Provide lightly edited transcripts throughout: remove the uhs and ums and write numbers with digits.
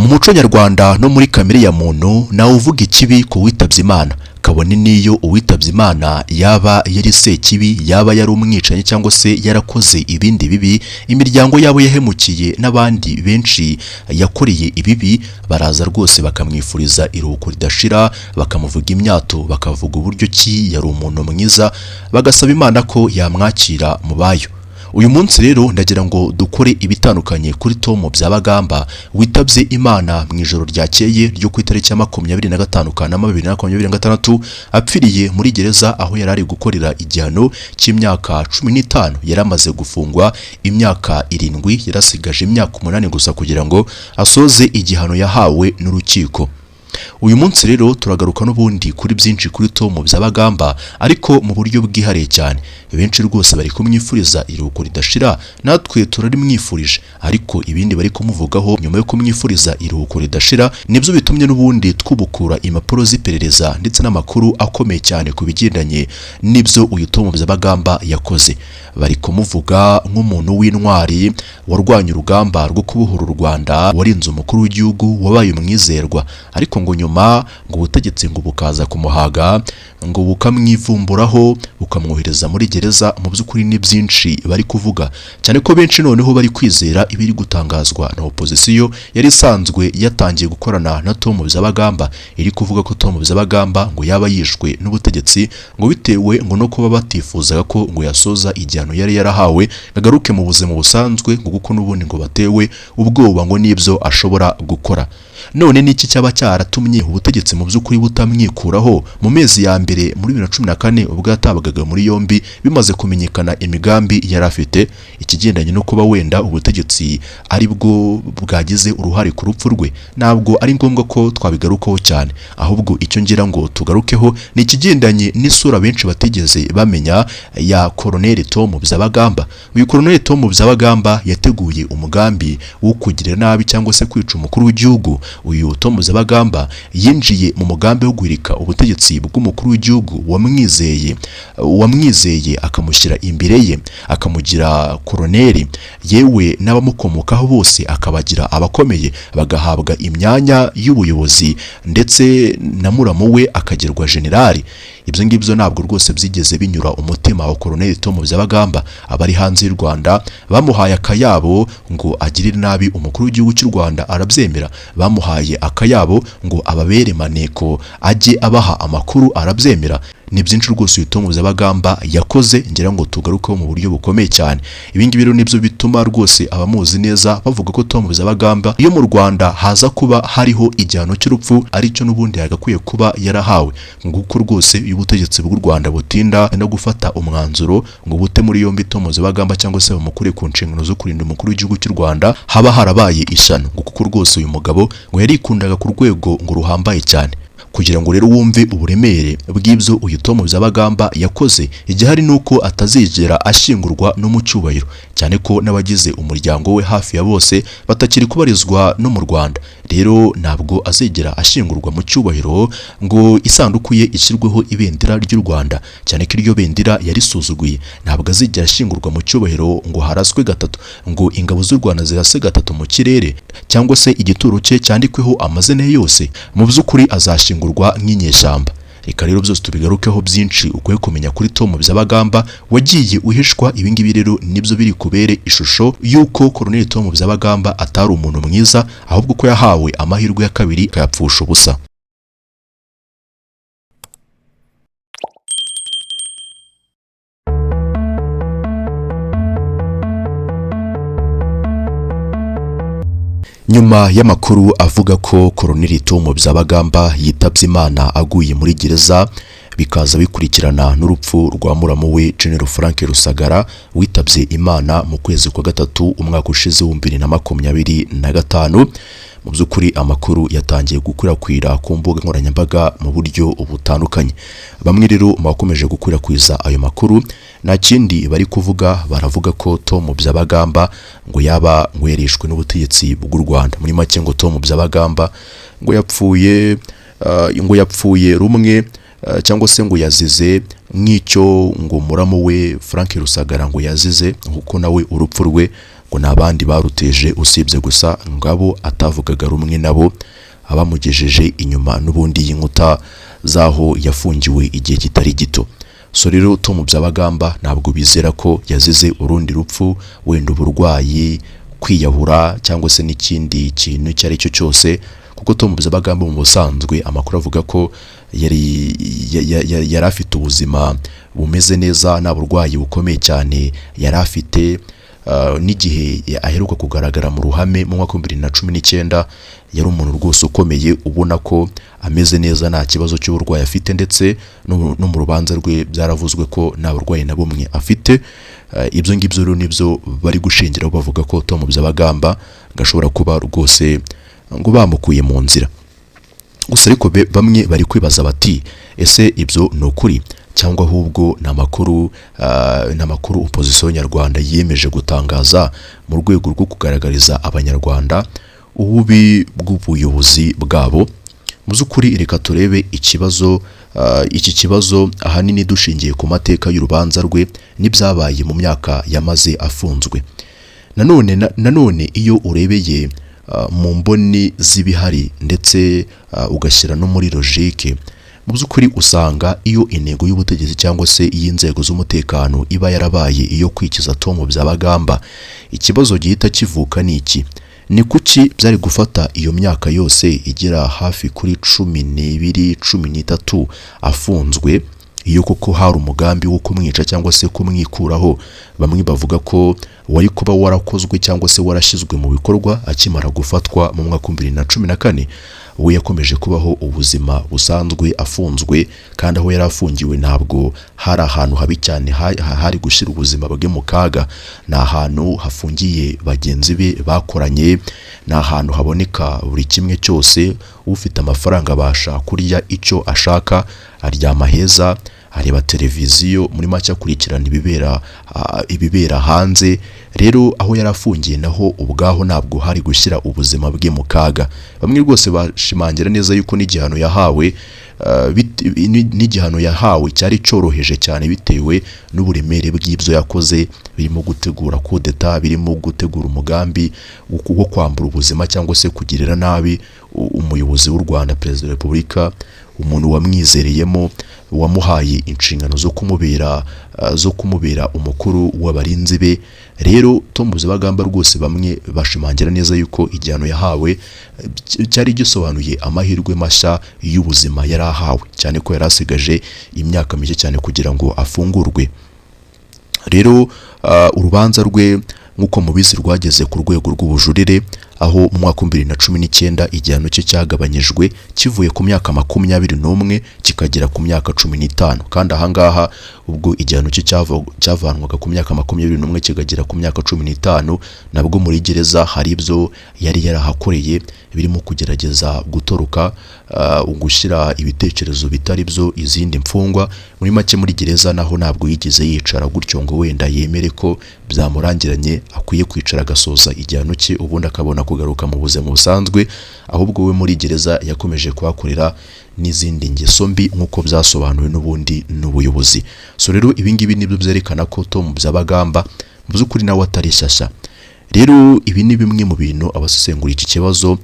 muco nyarwanda no muri kamere ya muntu nawe uvuga ikibi ku witabye Imana kabone niyo uwitabye Imana yaba yari se kibi yaba yari umwicanyi cyangwa se yarakoze ibindi bibi imiryango yabo yahemukiye n'abandi benshi yakoreye ibibi baraza rwose bakamwifuriza iruhuko ridashira bakamuvuga imyato bakavuga uburyo ki yari umuntu mwiza bagasaba Imana ko yamwakira mu bayo. Uyu munsi rero ndagira ngo dukore ibitandukanye kuri Tom Byabagamba witabye Imana mu ijoro ryakeye ryo ku itariki ya 25 Kanama 2026 apfiriye muri gereza aho yarari gukorera igihano cy'imyaka 15 yaramaze gufungwa imyaka 7 yarasigaje imyaka 8 gusa kugira ngo asoze igihano yahawe n'urukiko. Uyu munsi rero turagaruka n'ubundi kuri byinshi kuri Tom Byabagamba ariko mu buryo bwihariye cyane. Benshi rwose bari kumwifuriza iruhuko ridashira natwe turarimwifurije ariko ibindi bari kumuvugaho nyuma yo kumwifuriza iruhuko ridashira nibyo bitumye n'ubundi twubukura impapuro z'iperereza ndetse n'amakuru akomeye cyane ku bigendanye nibyo uyu Tom Byabagamba yakoze. Bari kumuvuga nk'umuntu w'intwari warwanya urugamba rwo kubohora u Rwanda warinze umukuru w'igihugu wabaye umwizerwa ariko ngo nyuma ngo ubutegetsi ngo bukaza kumuhaga ngo bukamwivumburaho bukamwohereza muri gereza. Mu by'ukuri ni byinshi bari kuvuga cyane ko benshi noneho bari kwizera ibiri gutangazwa na opposition yari isanzwe yatangiye gukorana na Tom Byabagamba iri kuvuga ko Tom Byabagamba ngo yaba yishwe n'ubutegetsi ngo bitewe ngo no kuba batifuzaga ko ngo yasoza igihano yari yarahawe agaruke mu buzima busanzwe ngo kuko n'ubundi ngo batewe ubwoba ngo nibyo ashobora gukora. None niki cyaba cyaratumye ubutegetsi mu by'ukuri butamwikuraho mu mezi ya mbere muri 2014 ubwo yatabagaga muri yombi bimaze kumenyekana imigambi yari afite ikigendanye no kuba wenda ubutegetsi ari bwo bwagize uruhare ku rupfu rwe. Ntabwo ari ngombwa ko twabigarukaho cyane ahubwo icyo ngira ngo tugarukeho ni ikigendanye n'isura benshi batigeze bamenya ya Colonel Tom Byabagamba. Uyu Colonel Tom Byabagamba yateguye umugambi wo kugira nabi cyangwa se kwica umukuru w'igihugu. Uyu Tom Byabagamba yinjiye mu mugambi wo guhirika ubutegetsi bw'umukuru w'igihugu wamwizeye akamushyira imbere ye akamugira koroneri yewe n'abamukomokaho bose akabagira abakomeye bagahabwa imyanya y'ubuyobozi ndetse na muramu we akagirwa generali. Ibyo ngibyo ntabwo rwose byigeze binyura umutima wa Colonel Tom Byabagamba. Abari hanze y'u Rwanda bamuhaye akayabo ngo agirire nabi umukuru w'igihugu cy'u Rwanda arabyemera, bamuhaye akayabo ngo ababere maneko ajye abaha amakuru arabyemera. Ni byinshi rwose uyu Tom Byabagamba yakoze ngira ngo tugarukeho mu buryo bukomeye cyane. Ibingi biro nibyo bituma rwose abamuzi neza bavuga ko Tom Byabagamba iyo mu Rwanda haza kuba hariho igihano cy'urupfu aricyo n'ubundi yagakwiye kuba yarahawe nguko rwose ubutegetsi bw'u Rwanda butinda no gufata umwanzuro ngo bute muri yombi Tom Byabagamba cyangwa se bamukure ku nshingano zo kurinda umukuru w'igihugu cy'u Rwanda haba harabaye ishyano kuko rwose uyu mugabo ngo yarikundaga ku rwego ngo ruhambaye cyane. Kugira ngo rero wumve uburemere bw'ibyo uyu Tom Byabagamba yakoze igihari nuko atazigera ashingurwa no mu cyubahiro cyane ko n'abagize umuryango we hafi ya bose batakiri kubarizwa no mu Rwanda. Rero ntabwo azigera ashingurwa mu cyubahiro ngo isanduku ye ishyirweho ibendera ry'u Rwanda cyane ko iryo bendera yarisuzuguye. Ntabwo azigera ashingurwa mu cyubahiro ngo haraswe gatatu ngo ingabo z'u Rwanda zirase gatatu mu kirere cyangwa se igituro cye cyandikweho amazina yose. Mu by'ukuri azashingurwa nk'inyeshyamba. Reka rero byose tubigarukeho byinshi ukwiye kumenya kuri Tom Byabagamba wagiye uhishwa. Ibingibi rero nibyo biri kubere ishusho yuko Colonel Tom Byabagamba atari umuntu mwiza ahubwo ko yahawe amahirwe ya kabiri kayapfusha ubusa. Nyuma y'amakuru avuga ko Colonel Tom Byabagamba yitabye Imana aguye muri gereza bikaza bikurikirana n'urupfu rwa muramu we General Frank Rusagara witabye Imana mu kwezi kwa gatatu umwaka ushize 2025. Mu by'ukuri amakuru yatangiye gukwirakwira ku mbuga nkoranyambaga mu buryo butandukanye. Bamwe rero bakomeje gukwirakwiza ayo makuru nta kindi bari kuvuga, baravuga ko Tom Byabagamba ngo yaba ngwereshwe n'ubutegetsi bw'u Rwanda. Muri make ngo Tom Byabagamba ngo yapfuye rumwe cyangwa se ngo yazize nk'icyo ngo muramu we Frank Rusagara ngo yazize kuko nawe urupfu rwe ngo nabandi baruteje usibye gusa ngabo atavugaga rumwe nabo abamugejeje inyuma n'ubundi y'inkuta zaho yafungiwe igihe kitari gito. So rero Tom Byabagamba ntabwo bizera ko yazize urundi rupfu, wenda uburwayi, kwiyahura cyangwa se n'ikindi kintu cyari cyo cyose, kuko Tom Byabagamba mu busanzwe amakuru avuga ko yari afite ubuzima bumeze neza, nta burwayi bukomeye cyane yari afite. N'igihe aheruka kugaragara mu ruhame mu mwaka 2019 yari umuntu rwose ukomeye, ubona ko ameze neza, nta kibazo cy'uburwayi afite, ndetse no mu rubanza rwe byaravuzwe ko nta burwayi na bumwe afite. Ibyo ngibyo rero nibyo bari gushingiraho bavuga ko Tom Byabagamba gashobora kuba rwose ngo bamukuye mu nzira. Gusa ariko bamwe bari kwibaza bati ese ibyo ni ukuri cyangwa ahubwo n'amakuru opposition nyarwanda yiyemeje gutangaza mu rwego rwo kugaragariza abanyarwanda ububi bw'ubuyobozi bwabo. Mu by'ukuri reka turebe iki kibazo ahanini dushingiye ku mateka y'urubanza rwe n'ibyabaye mu myaka yamaze afunzwe. Nanone iyo urebeye mu mboni z'ibihari ndetse ugashyira no muri logique, mu by'ukuri usanga iyo intego y'ubutegetsi cyangwa se y'inzego z'umutekano iba yarabaye iyo kwikiza Tom Byabagamba, ikibazo gihita kivuka n'iki: ni kuki byari gufata iyo myaka yose igera hafi kuri 12-13 afunzwe, iyo koko hari umugambi wo kumwica cyangwa se kumwikuraho. Bamwe bavuga ko wari kuba warakozwe cyangwa se warashyizwe mu bikorwa akimara gufatwa mu mwaka 2014. we yakomeje kubaho ubuzima busanzwe afunzwe, kandi aho yari afungiwe ntabwo hari ahantu habi cyane hari gushyira ubuzima bwe mu kaga. Ni ahantu hafungiye bagenzi be bakoranye, ni ahantu haboneka buri kimwe cyose. Ufite amafaranga abasha kurya icyo ashaka, aryama heza, areba televiziyo, muri make akurikirana ibibera hanze. Rero aho yari afungiye naho ubwaho ntabwo hari gushyira ubuzima bwe mu kaga. Bamwe rwose bashimangira neza yuko n'igihano yahawe cyari cyoroheje cyane bitewe n'uburemere bw'ibyo yakoze, birimo gutegura kudeta, birimo gutegura umugambi wo kwambura ubuzima cyangwa se kugirira nabi umuyobozi w'u Rwanda, Perezida wa Repubulika, umuntu wamwizereyemo, wamuhaye inshingano zo kumubera umukuru w'abarinzi be. Rero Tom Byabagamba rwose bamwe bashimangira neza yuko igihano yahawe cyari gisobanuye amahirwe mashya y'ubuzima yari ahawe, cyane ko yari asigaje imyaka mike cyane kugira ngo afungurwe. Rero urubanza rwe nk'uko mubizi rwageze ku rwego rw'ubujurire, aho mu mwaka 2019 igihano cye cyagabanyijwe kivuye ku myaka 21 kikagera ku myaka 15. Kandi ahangaha ubwo igihano cye cyavanwaga ku myaka 21 kikagera ku myaka 15, nabwo muri gereza hari ibyo yari yarahakoreye birimo kugerageza gutoroka, ugushyira ibitekerezo bitari byo izindi mfungwa. Muri make muri gereza naho ntabwo yigeze yicara gutyo ngo wenda yemere ko byamurangiranye akwiye kwicara agasoza igihano cye ubundi akabona kugaruka mu buzima busanzwe, ahubwo we muri gereza yakomeje kuhakorera n'izindi ngeso mbi nk'uko byasobanuwe n'ubundi n'ubuyobozi. So rero ibingibi nibyo byerekana ko Tom Byabagamba mu by'ukuri nawe atari shyashya. Rero ibi ni bimwe mu bintu abasesengura iki kibazo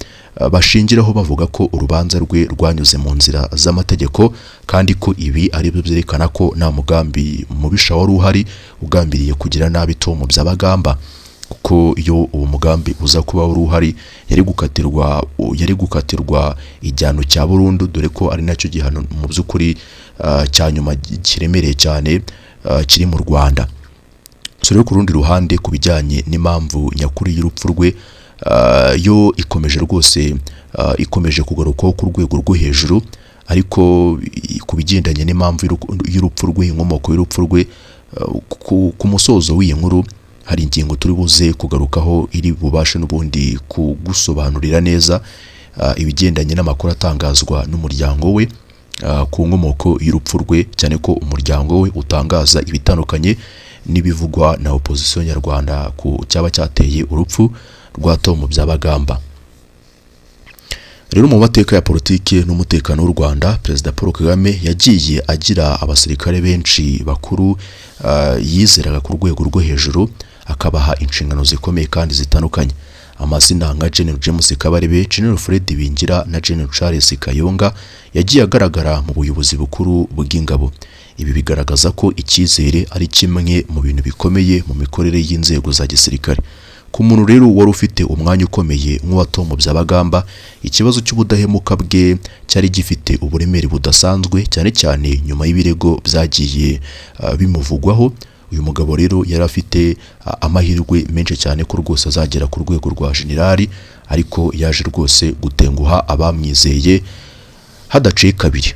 bashingiraho bavuga ko urubanza rwe rwanyuze mu nzira z'amategeko, kandi ko ibi ari byo byerekana ko nta mugambi mubisha wari uhari ugambiriye kugira nabi Tom Byabagamba, kuko iyo uwo mugambi uza kuba wari uhari yari gukatirwa igihano cya burundu, dore ko ari nacyo gihano mu by'ukuri cya nyuma kiremereye cyane kiri mu Rwanda. So rero ku rundi ruhande ku bijyanye n'impamvu nyakuri y'urupfu rwe, yo ikomeje kugarukaho ku rwego rwo hejuru, ariko ku bigendanye n'impamvu y'urupfu rwe, inkomoko y'urupfu rwe, ku musozo w'iyi nkuru hari ingingo turi buze kugarukaho iri bubashe n'ubundi kugusobanurira neza ibigendanye n'amakuru atangazwa n'umuryango we ku nkomoko y'urupfu rwe, cyane ko umuryango we utangaza ibitandukanye n'ibivugwa na opposition nyarwanda ku cyaba cyateye urupfu rwa Tom Byabagamba. Rero mu mateka ya politike n'umutekano w'u Rwanda, Perezida Paul Kagame yagiye agira abasirikare benshi bakuru yizeraga ku rwego rwo hejuru, akabaha inshingano zikomeye kandi zitandukanye. Amazina nka General James Kabarebe, General Fred Bingira na General Charles Kayonga yagiye agaragara mu buyobozi bukuru bw'ingabo. Ibi bigaragaza ko icyizere ari kimwe mu bintu bikomeye mu mikorere y'inzego za gisirikare. Ku muntu rero wari ufite umwanya ukomeye nk'uwa Tom Byabagamba, ikibazo cy'ubudahemuka bwe cyari gifite uburemere budasanzwe, cyane cyane nyuma y'ibirego byagiye bimuvugwaho. Uyu mugabo rero yari afite amahirwe menshi cyane ko rwose azagera ku rwego rwa generali, ariko yaje rwose gutenguha abamwizeye hadaciye kabiri.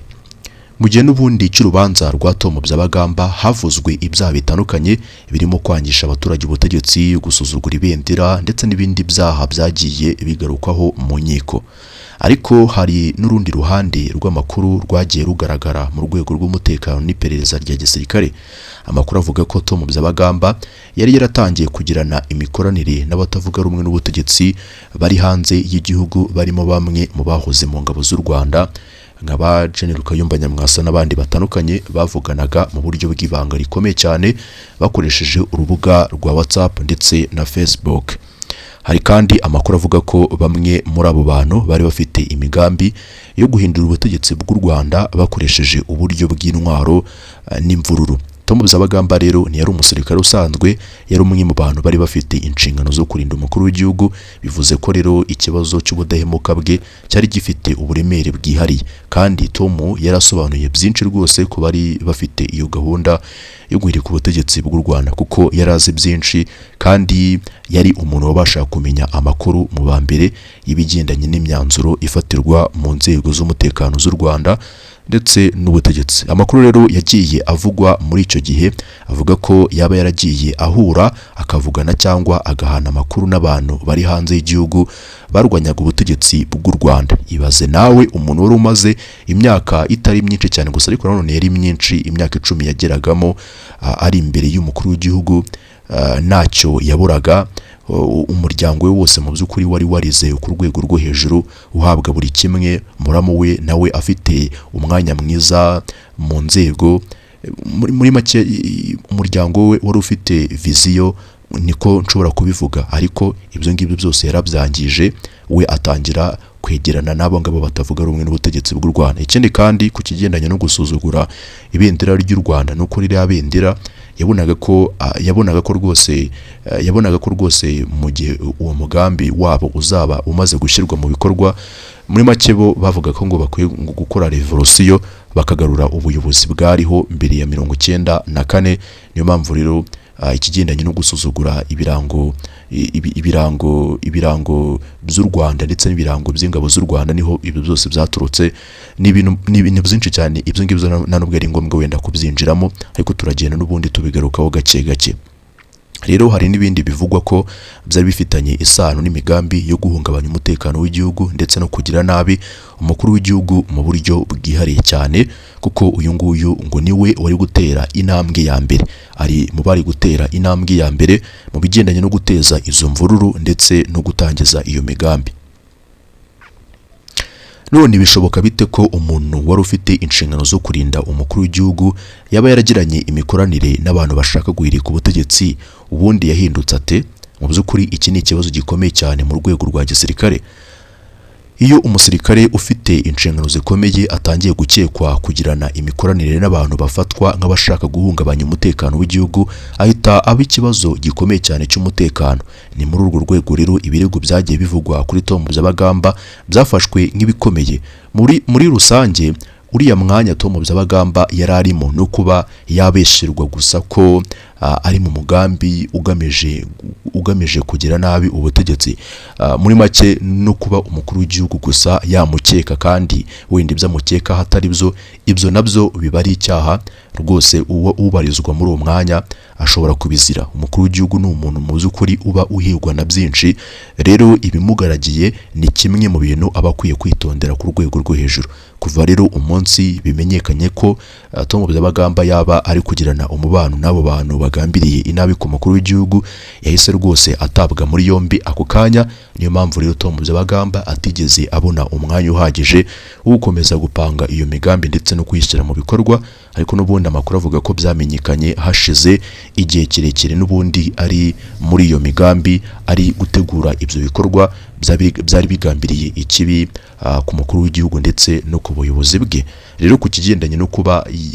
Mu gihe n'ubundi cy'urubanza rwa Tom Byabagamba havuzwe ibyaha bitandukanye birimo kwangisha abaturage ubutegetsi, gusuzugura ibendera ndetse n'ibindi byaha byagiye bigarukwaho mu nkiko. Ariko hari n'urundi ruhande rw'amakuru rwagiye rugaragara mu rwego rw'umutekano n'iperereza rya gisirikare. Amakuru avuga ko Tom Byabagamba yari yaratangiye kugirana imikoranire n'abatavuga rumwe n'ubutegetsi bari hanze y'igihugu, barimo bamwe mu bahoze mu ngabo z'u Rwanda nk'aba General Kayumba Nyamwasa n'abandi batandukanye bavuganaga mu buryo bw'ibanga rikomeye cyane bakoresheje urubuga rwa WhatsApp ndetse na Facebook. Hari kandi amakuru avuga ko bamwe muri abo bantu bari bafite imigambi yo guhindura ubutegetsi bw'u Rwanda bakoresheje uburyo bw'intwaro n'imvururu. Tom Byabagamba rero ntiyari umusirikare usanzwe, yari umwe mu bantu bari bafite inshingano zo kurinda umukuru w'igihugu. Bivuze ko rero ikibazo cy'ubudahemuka bwe cyari gifite uburemere bwihariye, kandi Tom yarasobanuye byinshi rwose ko bari bafite iyo gahunda yo guhirika ubutegetsi bw'u Rwanda, kuko yari azi byinshi kandi yari umuntu wabasha kumenya amakuru mu ba mbere y'ibigendanye n'imyanzuro ifatirwa mu nzego z'umutekano z'u Rwanda ndetse n'ubutegetsi. Amakuru rero yagiye avugwa muri icyo gihe avuga ko yaba yaragiye ahura akavugana cyangwa agahana amakuru n'abantu bari hanze y'igihugu barwanyaga ubutegetsi bw'u Rwanda. Ibaze nawe umuntu wari umaze imyaka itari myinshi cyane gusa, ariko nanone yari myinshi, imyaka 10 yageragamo ari imbere y'umukuru w'igihugu, ntacyo yaburaga. Umuryango we wose mu by'ukuri wari warizeye ku rwego rwo hejuru, uhabwa buri kimwe. Muramu we nawe afite umwanya mwiza mu nzego. Muri make umuryango we wari ufite viziyo, niko nshobora kubivuga. Ariko ibyo ngibyo byose yarabyangije, we atangira kwegerana n'abo ngabo batavuga rumwe n'ubutegetsi bw'u Rwanda. Ikindi kandi ku kigendanye no gusuzugura ibendera ry'u Rwanda, nuko ririya bendera yabonaga ko rwose mu gihe uwo mugambi wabo uzaba umaze gushyirwa mu bikorwa, muri make bo bavuga ko ngo bakwiye gukora revolution bakagarura ubuyobozi bwariho mbere ya 1994. Niyo mpamvu rero ikigendanye no gusuzugura ibirango by'u Rwanda ndetse n'ibirango by'ingabo z'u Rwanda, niho ibyo byose byaturutse. Ni ibintu byinshi cyane, ibyo ngibyo nta nubwo ari ngombwa wenda kubyinjiramo, ariko turagenda n'ubundi tubigarukaho gake gake. Rero hari n'ibindi bivugwa ko byari bifitanye isano n'imigambi yo guhungabanya umutekano w'igihugu ndetse no kugira nabi umukuru w'igihugu mu buryo bwihariye cyane, kuko uyu nguyu ngo niwe wari gutera intambwe ya mbere, ari mu bari gutera intambwe ya mbere mu bigendanye no guteza izo mvururu ndetse no gutangiza iyo migambi. None bishoboka bite ko umuntu wari ufite inshingano zo kurinda umukuru w'igihugu yaba yaragiranye imikoranire n'abantu bashaka guhirika ubutegetsi, ubundi yahindutse ate? Mu by'ukuri iki ni ikibazo gikomeye cyane mu rwego rwa gisirikare. Iyo umusirikare ufite inshingano zikomeye atangiye gukekwa kugirana imikoranire n'abantu bafatwa nk'abashaka guhungabanya umutekano w'igihugu, ahita aba ikibazo gikomeye cyane cy'umutekano. Ni muri urwo rwego rero ibirego byagiye bivugwa kuri Tom Byabagamba byafashwe nk'ibikomeye. Muri rusange uriya mwanya Tom Byabagamba yari arimo no kuba yabeshirwa gusa ko ari mu mugambi ugamije kugira nabi ubutegetsi. Muri make no kuba umukuru w'igihugu gusa yamukeka, kandi wenda ibyo amukeka hatari ibyo nabyo biba ari icyaha rwose. Ubarizwa muri uwo mwanya ashobora kubizira. Umukuru w'igihugu ni umuntu mu by'ukuri uba uhirwa na byinshi, rero ibimugaragiye ni kimwe mu bintu aba akwiye kwitondera ku rwego rwo hejuru. Kuva rero umunsi bimenyekanye ko Tom Byabagamba yaba ari kugirana umubano n'abo bantu bagambiriye inabi ku mukuru w'igihugu, yahise rwose atabwa muri yombi ako kanya. Niyo mpamvu rero Tom Byabagamba atigeze abona umwanya uhagije wo gukomeza gupanga iyo migambi ndetse no kuyishyira mu bikorwa. Ariko n'ubundi amakuru avuga ko byamenyekanye hashize igihe kirekire n'ubundi ari muri iyo migambi, ari gutegura ibyo bikorwa byari bigambiriye ikibi ku mukuru w'igihugu ndetse no ku buyobozi bwe. Rero ku kigendanye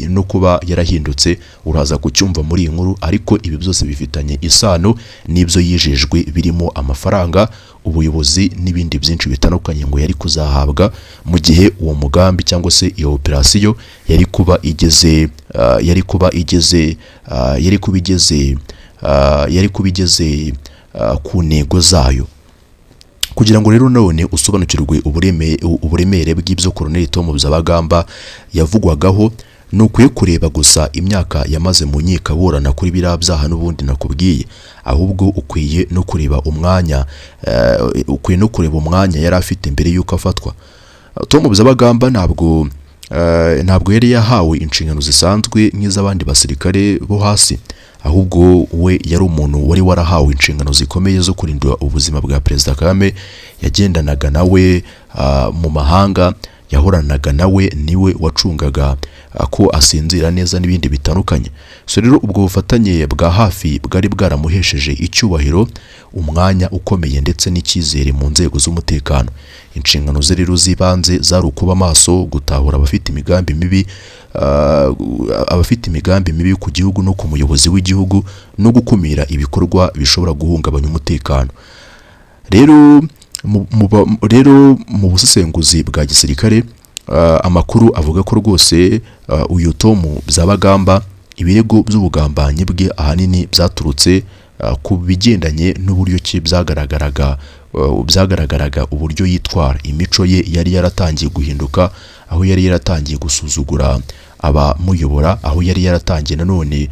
no kuba yarahindutse uraza kucyumva muri iyi nkuru, ariko ibi byose bifitanye isano n'ibyo yijejwe birimo amafaranga, ubuyobozi n'ibindi byinshi bitandukanye ngo yari kuzahabwa mu gihe uwo mugambi cyangwa se iyo operasiyo yari kuba igeze ku ntego zayo. Kugira ngo rero none usobanukirwe uburemere bw'ibyo Colonel Tom Byabagamba yavugwagaho, nukwiye kureba gusa imyaka yamaze mu nkiko aburana kuri biriya byaha n'ubundi nakubwiye, ahubwo ukwiye no kureba umwanya yari afite mbere y'uko afatwa. Tom Byabagamba ntabwo yari yahawe inshingano zisanzwe nk'iz'abandi basirikare bo hasi, ahubwo we yari umuntu wari warahawe inshingano zikomeye zo kurinda ubuzima bwa Perezida Kagame. Yagendanaga nawe mu mahanga, yahoranaga nawe, niwe wacungaga ko asinzira neza n'ibindi bitandukanye. So rero ubwo bufatanye bwa hafi bwari bwaramuhesheje icyubahiro, umwanya ukomeye ndetse n'icyizere mu nzego z'umutekano. Inshingano ze rero zibanze zari ukuba amaso, gutahura abafite imigambi mibi ku gihugu no ku muyobozi w'igihugu, no gukumira ibikorwa bishobora guhungabanya umutekano. Rero mu busesenguzi bwa gisirikare, amakuru avuga ko rwose uyu Tom Byabagamba ibirego by'ubugambanyi bwe ahanini byaturutse ku bigendanye n'uburyo ki byagaragaraga uburyo yitwara. Imico ye yari yaratangiye guhinduka, aho yari yaratangiye gusuzugura abamuyobora, aho yari yaratangiye nanone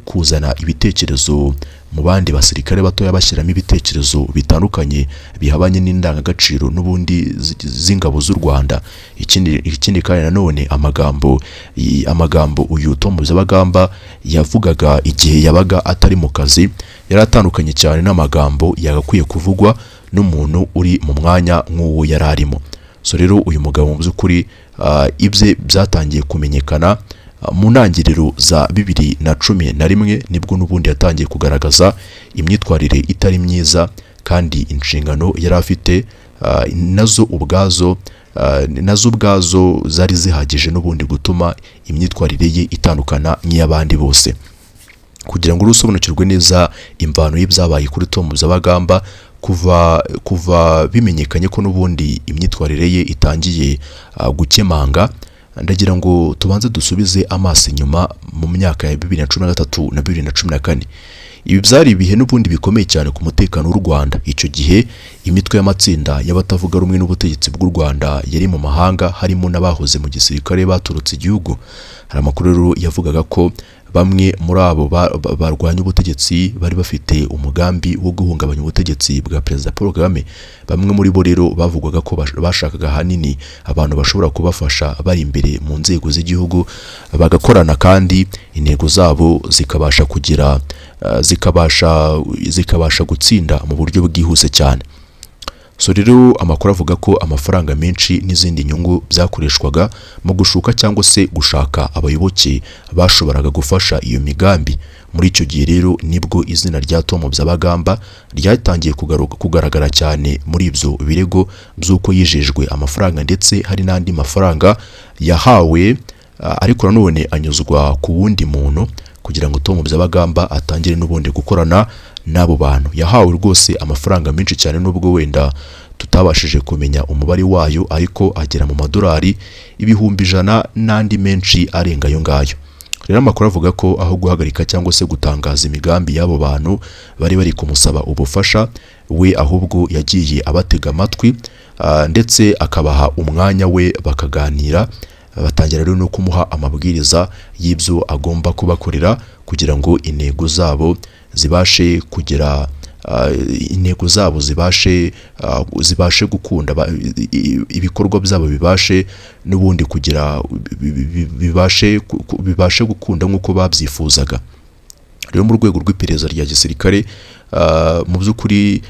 kuzana ibitekerezo mu bandi basirikare batoya, bashyiramo ibitekerezo bitandukanye bihabanye n'indangagaciro n'ubundi z'ingabo z'u Rwanda. Ikindi kandi nanone amagambo uyu Tom Byabagamba yavugaga igihe yabaga atari mu kazi yari atandukanye cyane n'amagambo yagakwiye kuvugwa n'umuntu uri mu mwanya nk'uwo yari arimo. So rero uyu mugabo mu by'ukuri ibye byatangiye kumenyekana mu ntangiriro za 2011, nibwo n'ubundi yatangiye kugaragaza imyitwarire itari myiza, kandi inshingano yari afite nazo ubwazo zari zihagije n'ubundi gutuma imyitwarire ye itandukana n'iy'abandi bose. Kugira ngo usobanukirwe neza imvano y'ibyabaye kuri Tom Byabagamba, kuva bimenyekanye ko n'ubundi imyitwarire ye itangiye gukemanga, ndagira ngo tubanze dusubize amaso inyuma mu myaka ya 2013 na 2014. Ibi byari ibihe n'ubundi bikomeye cyane ku mutekano w'u Rwanda. Icyo gihe imitwe y'amatsinda y'abatavuga rumwe n'ubutegetsi bw'u Rwanda yari mu mahanga, harimo n'abahoze mu gisirikare baturutse igihugu. Hari amakuru rero yavugaga ko bamwe muri abo barwanya ubutegetsi bari bafite umugambi wo guhungabanya ubutegetsi bwa Perezida Paul Kagame. Bamwe muri bo rero bavugwaga ko bashakaga hanini abantu bashobora kubafasha bari imbere mu nzego z'igihugu, bagakorana kandi intego zabo zikabasha gutsinda mu buryo bwihuse cyane. So rero amakuru avuga ko amafaranga menshi n'izindi nyungu byakoreshwaga mu gushuka cyangwa se gushaka abayoboke bashoboraga gufasha iyo migambi. Muri icyo gihe rero nibwo izina rya Tom Byabagamba ryatangiye kugaragara cyane muri ibyo birego by'uko yijejwe amafaranga, ndetse hari n'andi mafaranga yahawe ariko nanone anyuzwa ku wundi muntu kugira ngo Tom Byabagamba atangire n'ubundi gukorana n'abo bantu. Yahawe rwose amafaranga menshi cyane, nubwo wenda tutabashije kumenya umubare wayo, ariko agera mu madolari 100,000 n'andi menshi arenga ayo ngayo. Rero amakuru avuga ko aho guhagarika cyangwa se gutangaza imigambi y'abo bantu bari kumusaba ubufasha, we ahubwo yagiye abatega amatwi ndetse akabaha umwanya we bakaganira. Batangira rero no kumuha amabwiriza y'ibyo agomba kubakorera kugira ngo intego zabo zibashe gukunda, ibikorwa byabo bibashe n'ubundi kugira bibashe gukunda nk'uko babyifuzaga. Rero mu rwego rw'iperereza rya gisirikare, mu by'ukuri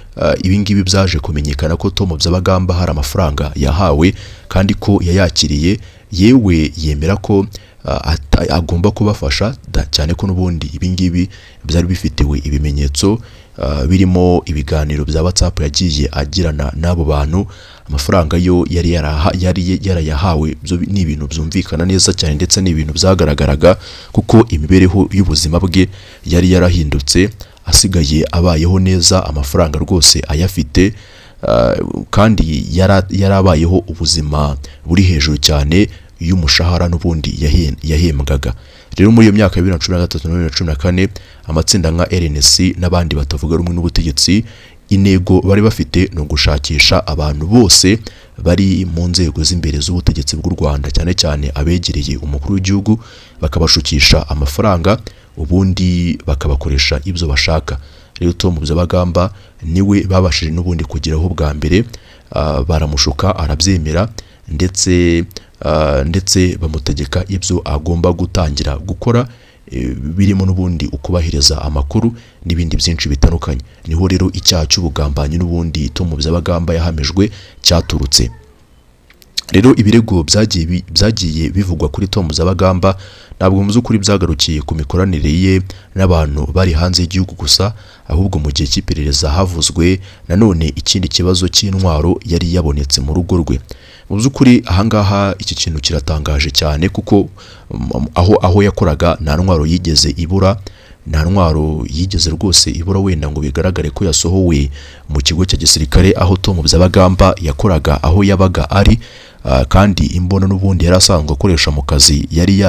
ibi ngibi byaje kumenyekana ko Tom Byabagamba hari amafaranga yahawe kandi ko yayakiriye, yewe yemera ko agomba kubafasha cyane ko n'ubundi ibingibi byari bifitewe ibimenyetso birimo ibiganiro bya WhatsApp yagiye agirana n'abo bantu. Amafaranga yo yari yarayahawe ni ibintu byumvikana neza cyane ndetse n'ibintu byagaragaraga kuko imibereho y'ubuzima bwe yari yarahindutse, asigaye abayeho neza, amafaranga rwose ayafite, kandi yarabayeho ubuzima buri hejuru cyane y'umushahara n'ubundi yahembwaga. Rero muri iyo myaka ya 2013 na 2014 amatsinda nka RNC n'abandi batavuga rumwe n'ubutegetsi, intego bari bafite no gushakisha abantu bose bari mu nzego z'imbere z'ubutegetsi bw'u Rwanda, cyane cyane abegereye umukuru w'igihugu, bakabashukisha amafaranga ubundi bakabakoresha ibyo bashaka. Rero Tom Byabagamba niwe babashije n'ubundi kugeraho bwa mbere, baramushuka arabyemera ndetse bamutegeka ibyo agomba gutangira gukora, birimo n'ubundi ukubahiriza amakuru n'ibindi byinshi bitandukanye. Niho rero icyaha cy'ubugambanyi n'ubundi Tom Byabagamba yahamijwe cyaturutse. Rero ibirego byagiye bivugwa kuri Tom Byabagamba ntabwo mu by'ukuri byagarukiye ku mikoranire ye n'abantu bari hanze y'igihugu gusa, ahubwo mu gihe cy'iperereza havuzwe nanone ikindi kibazo cy'intwaro yari yabonetse mu rugo rwe. Mu by'ukuri ahangaha iki kintu kiratangaje cyane kuko aho yakoraga nta ntwaro yigeze ibura, nta ntwaro yigeze rwose ibura, wenda ngo bigaragare ko yasohowe mu kigo cya gisirikare aho Tom Byabagamba yakoraga, aho yabaga ari, kandi imbona n'ubundi yari asanzwe akoresha mu kazi yari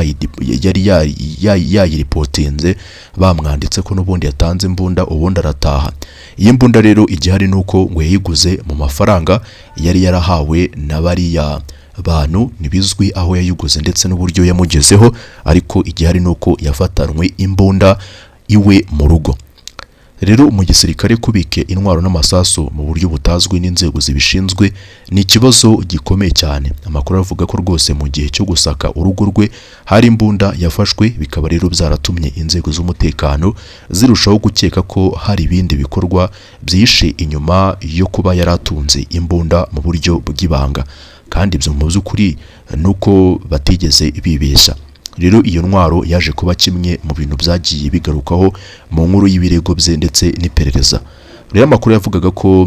yayiripotinze, bamwanditse ko n'ubundi yatanze imbunda ubundi arataha. Iyi mbunda rero igihari nuko ngo yayiguze mu mafaranga yari yarahawe na bariya bantu, ntibizwi aho yayiguze ndetse n'uburyo yamugezeho, ariko igihari nuko yafatanwe imbunda iwe mu rugo. Rero mu gisirikare kubike intwaro n'amasaso mu buryo butazwi n'inzego zibishinzwe ni ikibazo gikomeye cyane. Amakuru avuga ko rwose mu gihe cyo gusaka urugo rwe hari imbunda yafashwe, bikaba rero byaratumye inzego z'umutekano zirushaho gukeka ko hari ibindi bikorwa byishe inyuma yo kuba yaratunze imbunda mu buryo bw'ibanga, kandi ibyo mu by'ukuri nuko batigeze bibeshya. Rero iyo ntwaro yaje kuba kimwe mu bintu byagiye bigarukaho mu nkuru y'ibirego bye ndetse n'iperereza. Rero amakuru yavugaga ko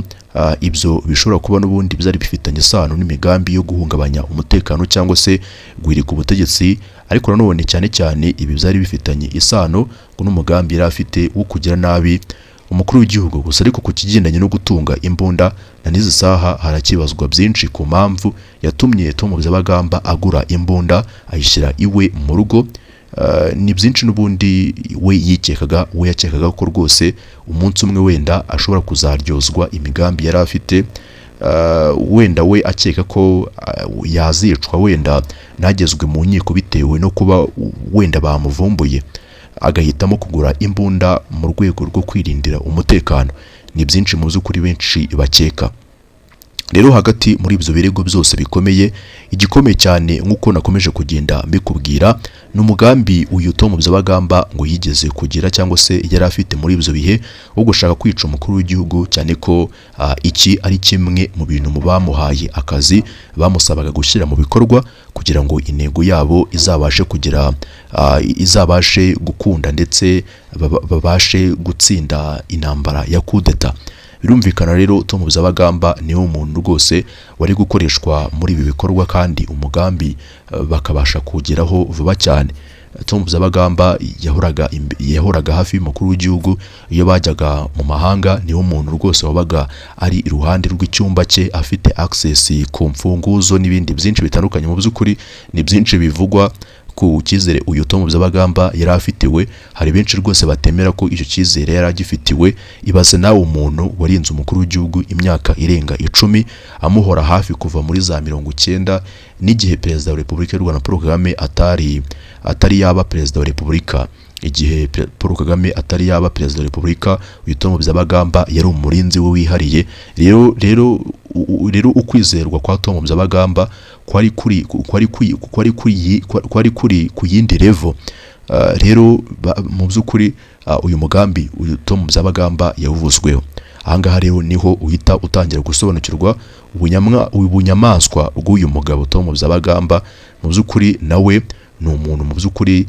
ibyo bishobora kuba n'ubundi byari bifitanye isano n'imigambi yo guhungabanya umutekano cyangwa se guhirika ubutegetsi, ariko nanone cyane cyane ibi byari bifitanye isano n'umugambi yari afite wo kugira nabi umukuru w'igihugu gusa. Ariko ku kigendanye no gutunga imbunda na n'izi saha harakibazwa byinshi ku mpamvu yatumye Tom Byabagamba agura imbunda ayishyira iwe mu rugo. Ni byinshi n'ubundi we yakekaga ko rwose umunsi umwe wenda ashobora kuzaryozwa imigambi yari afite, wenda we akeka ko yazicwa wenda ntagezwe mu nkiko bitewe no kuba wenda bamuvumbuye, agahitamo kugura imbunda mu rwego rwo kwirindira umutekano. Ni byinshi mu by'ukuri benshi bakeka. Rero hagati muri ibyo birego byose bikomeye, igikomeye cyane nk'uko nakomeje kugenda mbikubwira n'umugambi uyu Tom Byabagamba ngo yigeze kugira cyangwa se yari afite muri ibyo bihe wo gushaka kwica umukuru w'igihugu, cyane ko iki ari kimwe mu bintu mu bamuhaye akazi bamusabaga gushyira mu bikorwa kugira ngo intego yabo izabashe gukunda ndetse babashe gutsinda intambara ya kudeta. Birumvikana rero Tom Byabagamba niwe umuntu rwose wari gukoreshwa muri ibi bikorwa, kandi umugambi bakabasha kugeraho vuba cyane. Tom Byabagamba yahoraga hafi y'umukuru w'igihugu, iyo bajyaga mu mahanga niwe umuntu rwose wabaga ari iruhande rw'icyumba cye afite access ku mfunguzo n'ibindi byinshi bitandukanye. Mu by'ukuri ni byinshi bivugwa ku cyizere uyu Tom Byabagamba yari afitiwe. Hari benshi rwose batemera ko icyo cyizere yari agifitiwe. Ibaze nawe umuntu warinze umukuru w'igihugu imyaka irenga 10 amuhora hafi kuva muri za 90 n'igihe perezida wa Repubulika y'u Rwanda Paul Kagame atari yaba perezida wa Repubulika. Igihe Paul Kagame atari yaba perezida wa Repubulika, uyu Tom Byabagamba yari umurinzi we wihariye. Rero ukwizerwa kwa Tom Byabagamba kwari kuri ku yindi level. Rero mu by'ukuri uyu mugambi uyu Tom Byabagamba yawuvuzweho. Ahangaha rero niho uhita utangira gusobanukirwa ubunyamaswa bw'uyu mugabo Tom Byabagamba. Mu by'ukuri nawe ni umuntu mu by'ukuri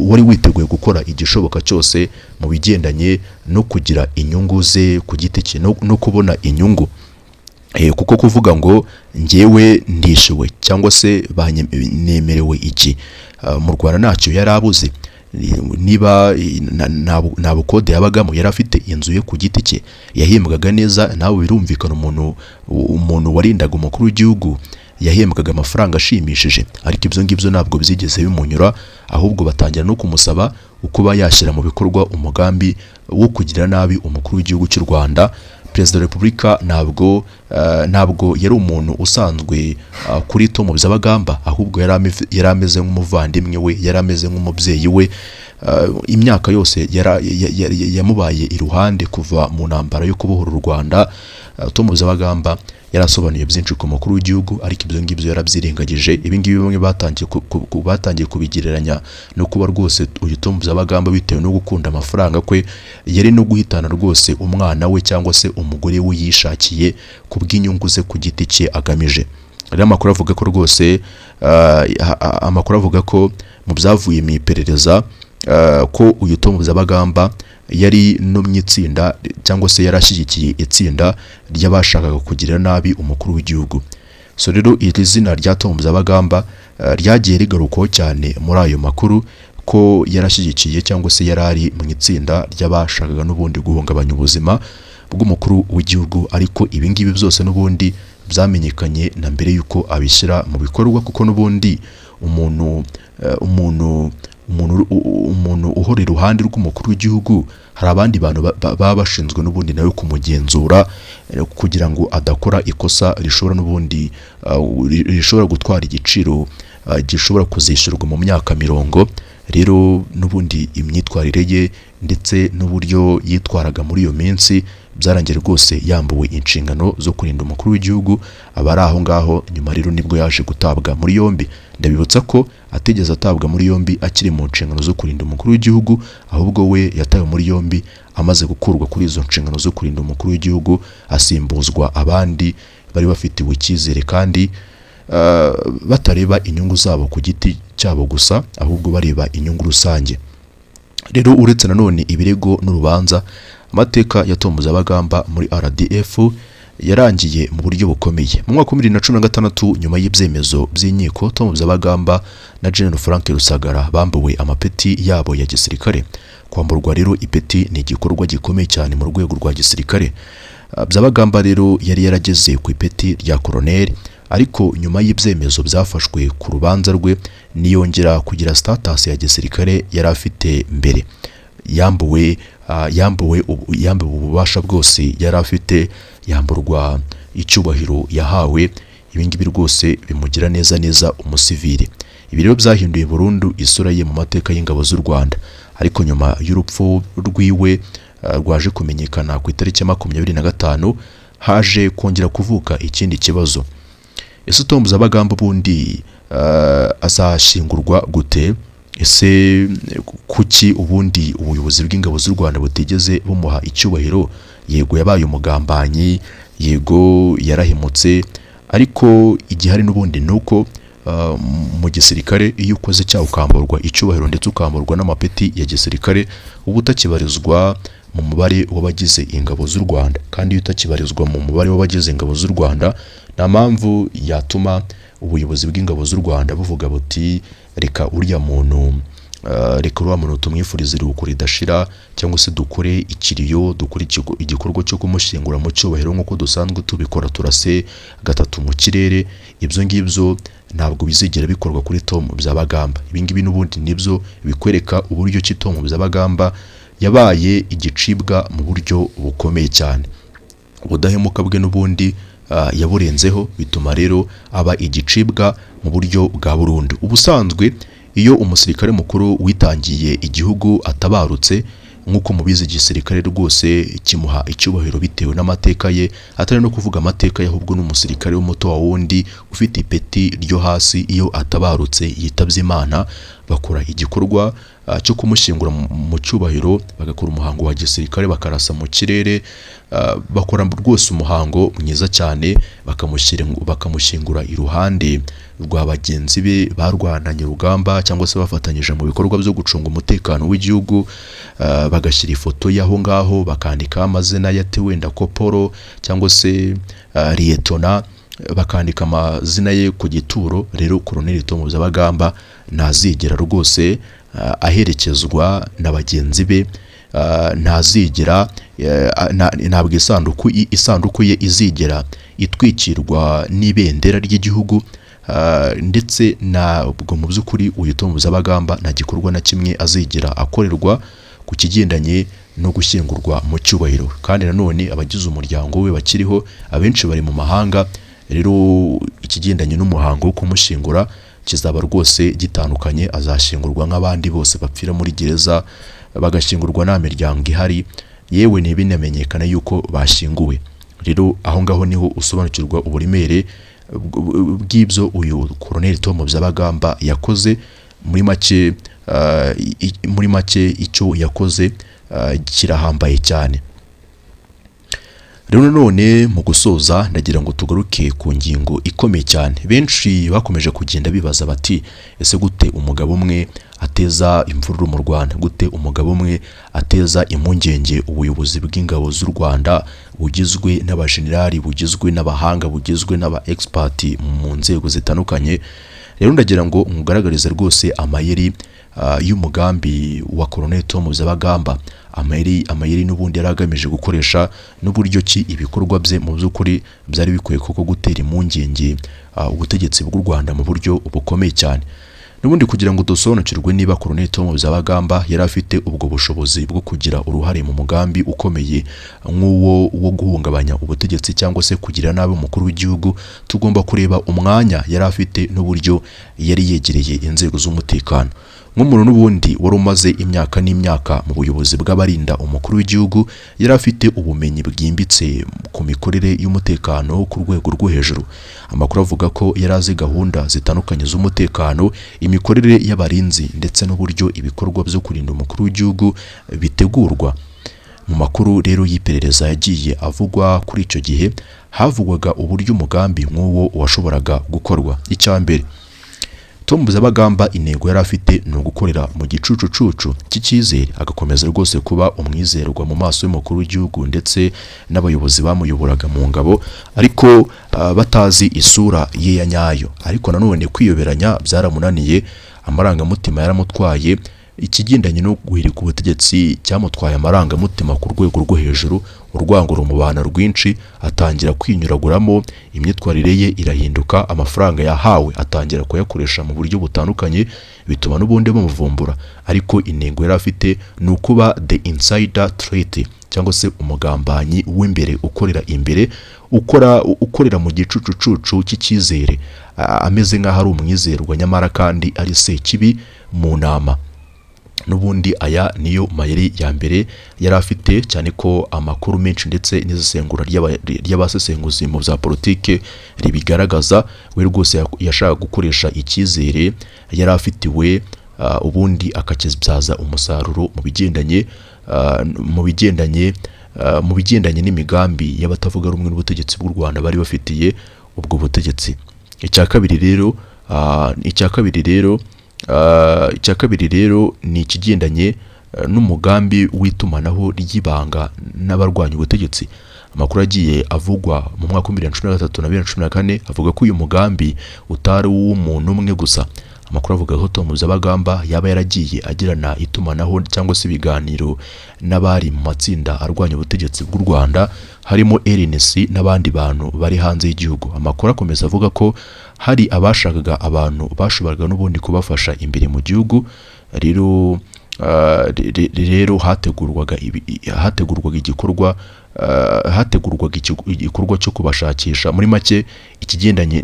wari witeguye gukora igishoboka cyose mu bigendanye no kugira inyungu ze ku giti cye no kubona inyungu. Kuko kuvuga ngo njyewe ndishiwe cyangwa se nemerewe iki mu Rwanda ntacyo yari abuze. Niba nta bukode yabagamo, yari afite inzu ye ku giti cye, yahembwaga neza, nawe birumvikana umuntu warindaga umukuru w'igihugu yahembwaga amafaranga ashimishije. Ariko ibyo ngibyo ntabwo byigeze bimunyura, ahubwo batangira no kumusaba uko yashyira mu bikorwa umugambi wo kugira nabi umukuru w'igihugu cy'u Rwanda. Perezida wa Repubulika ntabwo yari umuntu usanzwe kuri Tom Byabagamba, ahubwo yari ameze nk'umuvandimwe we, yari ameze nk'umubyeyi we. Imyaka yose yamubaye iruhande kuva mu ntambara yo kubohora u Rwanda. Tom Byabagamba yarasobanuye byinshi ku mukuru w'igihugu, ariko ibyo ngibyo yarabyirengagije. Ibi ngibi bamwe batangiye kubigereranya no kuba rwose uyu Tom Byabagamba bitewe no gukunda amafaranga kwe yari no guhitana rwose umwana we cyangwa se umugore we yishakiye ku bw'inyungu ze ku giti cye agamije. Rero amakuru avuga ko rwose mu byavuye mu iperereza ko uyu Tom Byabagamba yari no mu itsinda cyangwa se yarashyigikiye itsinda ry'abashakaga kugirira nabi umukuru w'igihugu. So rero iri zina rya Tom Byabagamba ryagiye rigarukwaho cyane muri ayo makuru ko yarashyigikiye cyangwa se yarari mu itsinda ry'abashakaga n'ubundi guhungabanya ubuzima bw'umukuru w'igihugu. Ariko ibi ngibi byose n'ubundi byamenyekanye na mbere yuko abishyira mu bikorwa, kuko n'ubundi umuntu uhora iruhande rw'umukuru w'igihugu hari abandi bantu baba bashinzwe n'ubundi nawe kumugenzura kugira ngo adakora ikosa rishobora n'ubundi rishobora gutwara igiciro gishobora kuzishyurwa mu myaka mirongo. Rero n'ubundi imyitwarire ye ndetse n'uburyo yitwaraga muri iyo minsi byarangiye rwose yambuwe inshingano zo kurinda umukuru w'igihugu. Abari aho ngaho nyuma rero nibwo yaje gutabwa muri yombi. Ndabibutsa ko atigeze atabwa muri yombi akiri mu nshingano zo kurinda umukuru w'igihugu, ahubwo we yatawe muri yombi amaze gukurwa kuri izo nshingano zo kurinda umukuru w'igihugu, asimbuzwa abandi bari bafitiwe icyizere kandi batareba inyungu zabo ku giti cyabo gusa, ahubwo bareba inyungu rusange. Rero uretse nanone ibirego n'urubanza, amateka ya Tom Byabagamba muri RDF yarangiye mu buryo bukomeye. Mu mwaka wa 2016 nyuma y'ibyemezo by'inkiko, Tom Byabagamba na General Frank Rusagara bambuwe amapeti yabo ya gisirikare. Kwamburwa rero ipeti ni igikorwa gikomeye cyane mu rwego rwa gisirikare. Byabagamba rero yari yarageze ku ipeti rya Colonel, ariko nyuma y'ibyemezo byafashwe ku rubanza rwe niyongera kugira status ya gisirikare yari afite mbere. Yambuwe ububasha bwose yari afite, yamburwa icyubahiro yahawe. Ibi ngibi rwose bimugira neza umusivili. Ibi rero byahinduye burundu isura ye mu mateka y'ingabo z'u Rwanda. Ariko nyuma y'urupfu rwiwe rwaje kumenyekana ku itariki ya 25 haje kongera kuvuka ikindi kibazo. Ese Tom Byabagamba bundi azashingurwa gute? Ese kuki ubundi ubuyobozi bw'ingabo z'u Rwanda butigeze bumuha icyubahiro? Yego yabaye umugambanyi, yego yarahimutse, ariko igihari n'ubundi nuko mu gisirikare iyo ukoze cyaho ukamburwa icyubahiro ndetse ukamburwa n'amapeti ya gisirikare, ubu utakibarizwa mu mubare w'abagize ingabo z'u Rwanda. Kandi iyo utakibarizwa mu mubare w'abagize ingabo z'u Rwanda, nta mpamvu yatuma ubuyobozi bw'ingabo z'u Rwanda buvuga buti reka uriya muntu tumwifurize iruhuko ridashira, cyangwa se dukore ikiriyo, dukore igikorwa cyo kumushyingura mu cyubahiro nk'uko dusanzwe tubikora, turase gatatu mu kirere. Ibyo ngibyo ntabwo bizigera bikorwa kuri Tom Byabagamba. Ibi ngibi n'ubundi nibyo bikwereka uburyo ki Tom Byabagamba yabaye igicibwa mu buryo bukomeye cyane. Ubudahemuka bwe n'ubundi yaburenzeho, bituma rero aba igicibwa mu buryo bwa burundu. Ubusanzwe iyo umusirikare mukuru witangiye igihugu atabarutse, nk'uko mubizi igisirikare rwose kimuha icyubahiro bitewe n'amateka ye, atari no kuvuga amateka ye, ahubwo n'umusirikare w'umuto wa wundi ufite ipeti ryo hasi iyo atabarutse yitabye Imana, bakora igikorwa cyo kumushyingura mu cyubahiro, bagakora umuhango wa gisirikare, bakarasa mu kirere, bakora rwose umuhango mwiza cyane, bakamushyingura iruhande rwa bagenzi be barwananye urugamba cyangwa se bafatanyije mu bikorwa byo gucunga umutekano w'igihugu, bagashyira ifoto y'aho ngaho, bakandika amazina Yateguye Koporo cyangwa se Liyetona, bakandika amazina ye ku gituro. Rero Colonel Tom Byabagamba ntazigera rwose aherekezwa na bagenzi be, ntazigera ntabwo isanduku ye izigera itwikirwa n'ibendera ry'igihugu, ndetse ntabwo mu by'ukuri uyu Tom Byabagamba nta gikorwa na kimwe azigera akorerwa ku kigendanye no gushyingurwa mu cyubahiro. Kandi nanone abagize umuryango we bakiriho abenshi bari mu mahanga. Rero ikigendanye n'umuhango wo kumushyingura kizaba rwose gitandukanye, azashyingurwa nk'abandi bose bapfira muri gereza, bagashyingurwa nta miryango ihari, yewe ntibinamenyekana yuko bashyinguwe. Rero aho ngaho niho usobanukirwa uburemere bw'ibyo uyu Colonel Tom Byabagamba yakoze. Muri make icyo yakoze kirahambaye cyane. Rero none mu gusoza ndagira ngo tugaruke ku ngingo ikomeye cyane. Benshi bakomeje kugenda bibaza bati ese gute umugabo umwe ateza imvururu mu Rwanda, gute umugabo umwe ateza impungenge ubuyobozi bw'ingabo z'u Rwanda bugizwe n'abajenerali, bugizwe n'abahanga, bugizwe n'aba expert mu nzego zitandukanye. Rero ndagira ngo mugaragarize rwose amayeri y'umugambi wa Colonel Tom Byabagamba, amayeri n'ubundi yaragamije gukoresha n'uburyo ki ibikorwa bye mu by'ukuri byari bikwiye koko gutera impungenge ubutegetsi bw'u Rwanda mu buryo bukomeye cyane. N'ubundi kugira ngo dusobanukirwe niba Colonel Tom Byabagamba yari afite ubwo bushobozi bwo kugira uruhare mu mugambi ukomeye nk'uwo wo guhungabanya ubutegetsi cyangwa se kugira nabi umukuru w'igihugu, tugomba kureba umwanya yari afite n'uburyo yari yegereye inzego z'umutekano. Nk'umuntu n'ubundi wari umaze imyaka n'imyaka mu buyobozi bw'abarinda umukuru w'igihugu, yari afite ubumenyi bwimbitse ku mikorere y'umutekano ku rwego rwo hejuru. Amakuru avuga ko yari azi gahunda zitandukanye z'umutekano, imikorere y'abarinzi ndetse n'uburyo ibikorwa byo kurinda umukuru w'igihugu bitegurwa. Mu makuru rero y'iperereza yagiye avugwa kuri icyo gihe, havugwaga uburyo umugambi nk'uwo washoboraga gukorwa. Icyambere, Tom Byabagamba intego yari afite ni ugukorera mu gicucucucu cy'icyizere, agakomeza rwose kuba umwizerwa mu maso y'umukuru w'igihugu ndetse n'abayobozi bamuyoboraga mu ngabo, ariko batazi isura ye ya nyayo. Ariko nanone kwiyoberanya byaramunaniye, amarangamutima yaramutwaye. Ikigendanye no guhirika ubutegetsi cyamutwaye amarangamutima ku rwego rwo hejuru, urwango rumubana rwinshi, atangira kwinyuraguramo, imyitwarire ye irahinduka, amafaranga yahawe atangira kuyakoresha mu buryo butandukanye, bituma n'ubundi bamuvumbura. Ariko intego yari afite ni ukuba the insider threat cyangwa se umugambanyi w'imbere, ukorera imbere, ukorera mu gicucucucu cy'icyizere, ameze nk'aho ari umwizerwa nyamara kandi ari sekibi mu nama. N'ubundi aya niyo mayeri ya mbere yari afite, cyane ko amakuru menshi ndetse n'izisengura ry'abasesenguzi mu bya politike ribigaragaza. We rwose yashaka gukoresha icyizere yari afitiwe, ubundi akakibyaza umusaruro mu bigendanye n'imigambi y'abatavuga rumwe n'ubutegetsi bw'u Rwanda bari bafitiye ubwo butegetsi. Icya kabiri rero ni ikigendanye n'umugambi w'itumanaho ry'ibanga n'abarwanya ubutegetsi. Amakuru agiye avugwa mu mwaka wa 2013 na 2014 avuga ko uyu mugambi utari uw'umuntu umwe gusa. Amakuru avuga ko Tom Byabagamba yaba yaragiye agirana itumanaho cyangwa se ibiganiro n'abari mu matsinda arwanya ubutegetsi bw'u Rwanda, harimo RNC n'abandi bantu bari hanze y'igihugu. Amakuru akomeza avuga ko hari abashakaga abantu bashoboraga n'ubundi kubafasha imbere mu gihugu. Rero hategurwaga igikorwa cyo kubashakisha. Muri make ikigendanye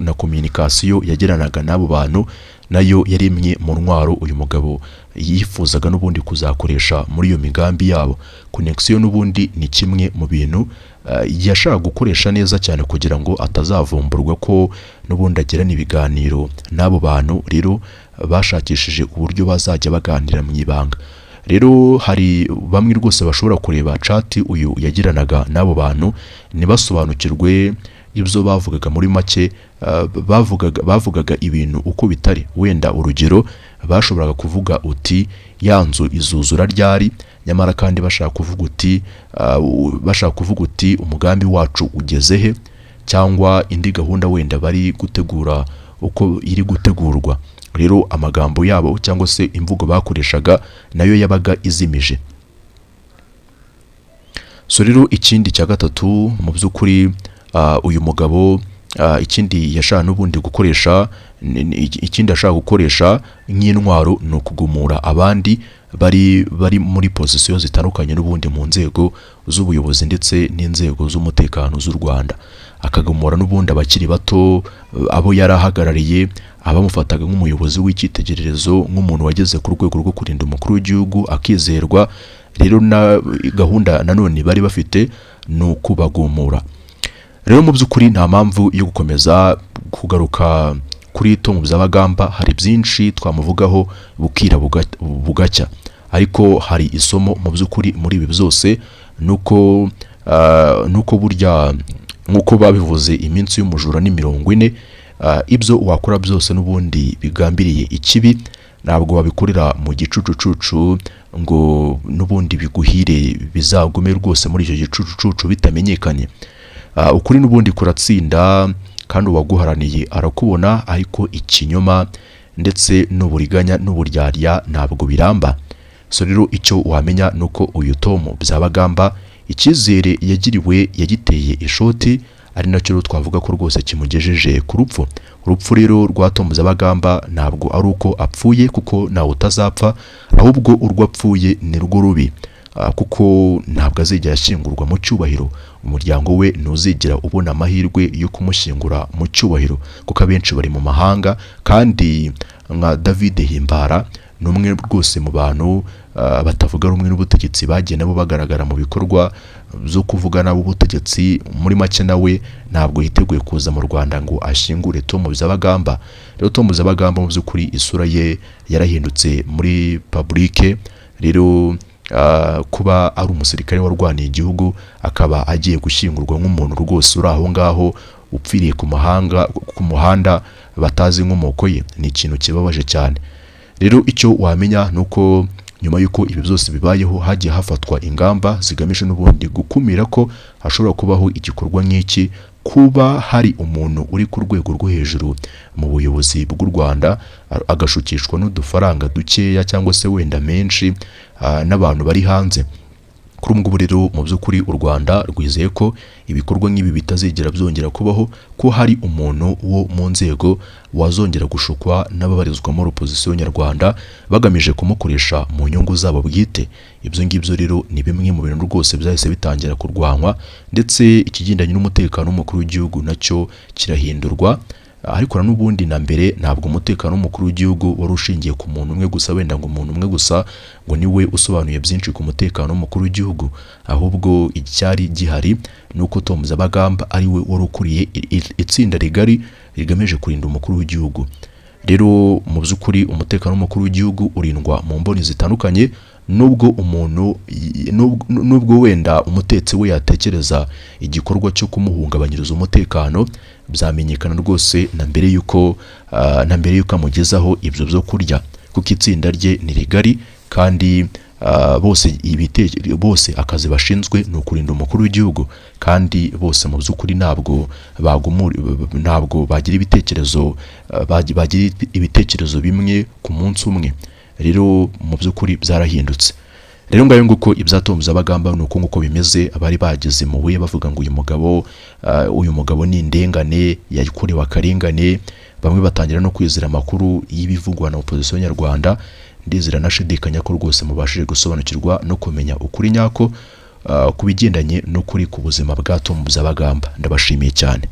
na communication yageranaga n'abo bantu nayo yari imwe mu ntwaro uyu mugabo yifuzaga n'ubundi kuzakoresha muri iyo migambi yabo. Connection n'ubundi ni kimwe mu bintu yashaka gukoresha neza cyane kugira ngo atazavumburwa ko n'ubundi agirana ibiganiro n'abo bantu. Rero bashakishije uburyo bazajya baganira mu ibanga. Rero hari bamwe rwose bashobora kureba chat uyu yagiranaga n'abo bantu nibasobanukirwe ibyo bavugaga muri make. Bavugaga ibintu uko bitari. Wenda urugero bashoboraga kuvuga uti yanzu izuzura ryari, nyamara kandi bashaka kuvuga uti umugambi wacu ugeze he, cyangwa indi gahunda wenda bari gutegura uko iri gutegurwa. Rero amagambo yabo cyangwa se imvugo bakoreshaga nayo yabaga izimije. So rero ikindi cya gatatu mu by'ukuri uyu mugabo ikindi yashaka n'ubundi gukoresha, ikindi ashaka gukoresha nk'intwaro ni ukugumura abandi bari muri pozisiyo zitandukanye n'ubundi mu nzego z'ubuyobozi ndetse n'inzego z'umutekano z'u Rwanda. Akagumura n'ubundi abakiri bato, abo yarahagarariye, abamufataga nk'umuyobozi w'icyitegererezo, nk'umuntu wageze ku rwego rwo kurinda umukuru w'igihugu akizerwa. Rero na gahunda nanone bari bafite ni ukubagumura. Rero mu by'ukuri nta mpamvu yo gukomeza kugaruka kuri Byabagamba. Hari byinshi twamuvugaho bukira bugacya, ariko hari isomo mu by'ukuri muri ibi byose, nuko burya nkuko babivuze iminsi y'umujura ni 40. Ibyo wakora byose n'ubundi bigambiriye ikibi ntabwo wabikorera mu gicucucucu ngo n'ubundi biguhire bizagume rwose muri icyo gicucucucu bitamenyekanye. Ukuri n'ubundi kuratsinda kandi uwaguharaniye arakubona, ariko ikinyoma ndetse n'uburiganya n'uburyarya ntabwo biramba. So rero icyo wamenya nuko uyu Byabagamba icyizere yagiriwe yagiteye ishoti, ari nacyo twavuga ko rwose kimugejeje ku rupfu. Urupfu rero rwa Byabagamba ntabwo ari uko apfuye, kuko nawe utazapfa, ahubwo urwo apfuye ni rwo rubi, kuko ntabwo azigera ashyingurwa mu cyubahiro. Umuryango we ntuzigera ubona amahirwe yo kumushyingura mu cyubahiro, kuko abenshi bari mu mahanga. Kandi nka David Himbara ni umwe rwose mu bantu batavuga rumwe n'ubutegetsi bagiye nabo bagaragara mu bikorwa byo kuvuga nabo ubutegetsi. Muri make nawe ntabwo yiteguye kuza mu Rwanda ngo ashyingure Byabagamba. Rero Byabagamba mu by'ukuri isura ye yarahindutse muri public. Rero kuba ari umusirikare warwaniye igihugu akaba agiye gushyingurwa nk'umuntu rwose uri aho ngaho upfiriye ku muhanda batazi inkomoko ye, ni ikintu kibabaje cyane. Rero icyo wamenya nuko nyuma y'uko ibi byose bibayeho hagiye hafatwa ingamba zigamije n'ubundi gukumira ko hashobora kubaho igikorwa nk'iki, kuba hari umuntu uri ku rwego rwo hejuru mu buyobozi bw'u Rwanda agashukishwa n'udufaranga dukeya cyangwa se wenda menshi n'abantu bari hanze. Kuri ngubu rero mu by'ukuri u Rwanda rwizeye ko ibikorwa nk'ibi bitazigera byongera kubaho, ko hari umuntu wo mu nzego wazongera gushukwa n'ababarizwa muri opozisiyo nyarwanda bagamije kumukoresha mu nyungu zabo bwite. Ibyo ngibyo rero ni bimwe mu bintu rwose byahise bitangira kurwanwa, ndetse ikigendanye n'umutekano w'umukuru w'igihugu nacyo kirahindurwa. Ariko na n'ubundi na mbere ntabwo umutekano w'umukuru w'igihugu wari ushingiye ku muntu umwe gusa, wenda ngo umuntu umwe gusa ngo niwe usobanuye byinshi ku mutekano w'umukuru w'igihugu, ahubwo icyari gihari nuko Byabagamba ari we wari ukuriye itsinda rigari rigamije kurinda umukuru w'igihugu. Rero mu by'ukuri umutekano w'umukuru w'igihugu urindwa mu mboni zitandukanye, nubwo wenda umutetsi we yatekereza igikorwa cyo kumuhungabanyiriza umutekano, byamenyekana rwose na mbere yuko amugezaho ibyo byo kurya, kuko itsinda rye ni rigari kandi bose akazi bashinzwe ni ukurinda umukuru w'igihugu, kandi bose mu by'ukuri ntabwo bagira ibitekerezo bimwe ku munsi umwe. Rero mu by'ukuri byarahindutse. Rero ngayo nguko Byabagamba nuko nguko bimeze. Abari bageze Impuhwe bavuga ngo uyu mugabo ni indengane yakorewe akarengane, bamwe batangira no kwizera amakuru y'ibivugwa na opozisiyo nyarwanda. Ndizera nashidikanya ko rwose mubashije gusobanukirwa no kumenya ukuri nyako ku bigendanye n'ukuri ku buzima bwa Byabagamba. Ndabashimiye cyane.